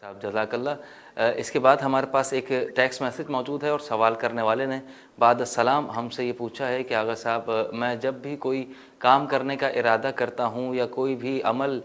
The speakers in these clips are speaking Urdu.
صاحب جزاک اللہ۔ اس کے بعد ہمارے پاس ایک ٹیکسٹ میسج موجود ہے اور سوال کرنے والے نے بعد السلام ہم سے یہ پوچھا ہے کہ آغا صاحب، میں جب بھی کوئی کام کرنے کا ارادہ کرتا ہوں یا کوئی بھی عمل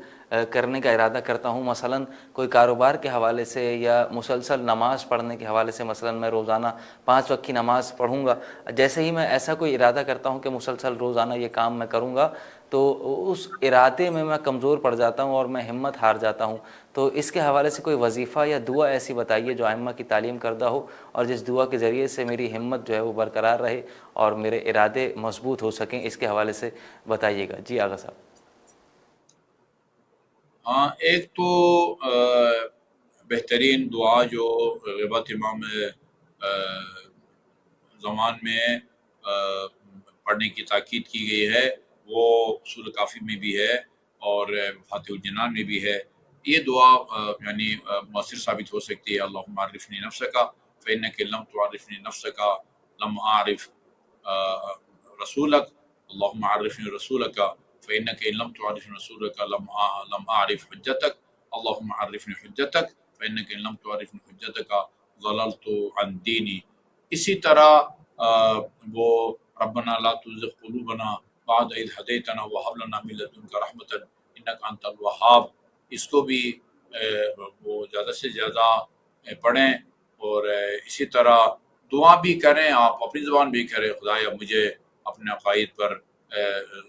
کرنے کا ارادہ کرتا ہوں، مثلاً کوئی کاروبار کے حوالے سے یا مسلسل نماز پڑھنے کے حوالے سے، مثلاً میں روزانہ 5 وقت کی نماز پڑھوں گا، جیسے ہی میں ایسا کوئی ارادہ کرتا ہوں کہ مسلسل روزانہ یہ کام میں کروں گا، تو اس ارادے میں کمزور پڑ جاتا ہوں اور میں ہمت ہار جاتا ہوں۔ تو اس کے حوالے سے کوئی وظیفہ یا دعا ایسی بتائیے جو ائمہ کی تعلیم کردہ ہو، اور جس دعا کے ذریعے سے میری ہمت جو ہے وہ برقرار رہے اور میرے ارادے مضبوط ہو سکیں، اس کے حوالے سے بتائیے گا۔ جی آغا صاحب۔ ہاں، ایک تو بہترین دعا جو غیبت امام زمان میں پڑھنے کی تاکید کی گئی ہے، وہ سورہ کافی میں بھی ہے اور فاتح الجنان میں بھی ہے۔ یہ دعا یعنی مؤثر ثابت ہو سکتی ہے۔ اللہم عرفنی نفسک فإنک لم تعرفنی نفسک لم اعرف رسولک، اللہم عرفنی رسولک فإنک لم تعرف رسولک لم اعرف حجتک، اللہم عرفنی حجتک فإنک لم تعرف حجتک ضللت عن دینی۔ اسی طرح وہ ربنا لا تزغ قلوبنا بعد اذ ہدیتنا وہب لنا من لدنک رحمۃ انک انت الوہاب، اس کو بھی وہ زیادہ سے زیادہ پڑھیں، اور اسی طرح دعا بھی کریں، آپ اپنی زبان بھی کریں، خدایا مجھے اپنے عقائد پر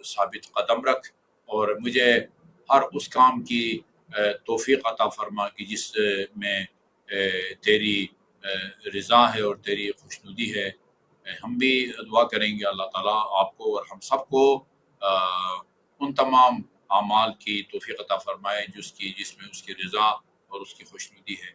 ثابت قدم رکھ، اور مجھے ہر اس کام کی توفیق عطا فرما کہ جس میں تیری رضا ہے اور تیری خوشنودی ہے۔ ہم بھی دعا کریں گے اللہ تعالیٰ آپ کو اور ہم سب کو ان تمام اعمال کی توفیق عطا فرمائے جس میں اس کی رضا اور اس کی خوشنودی ہے۔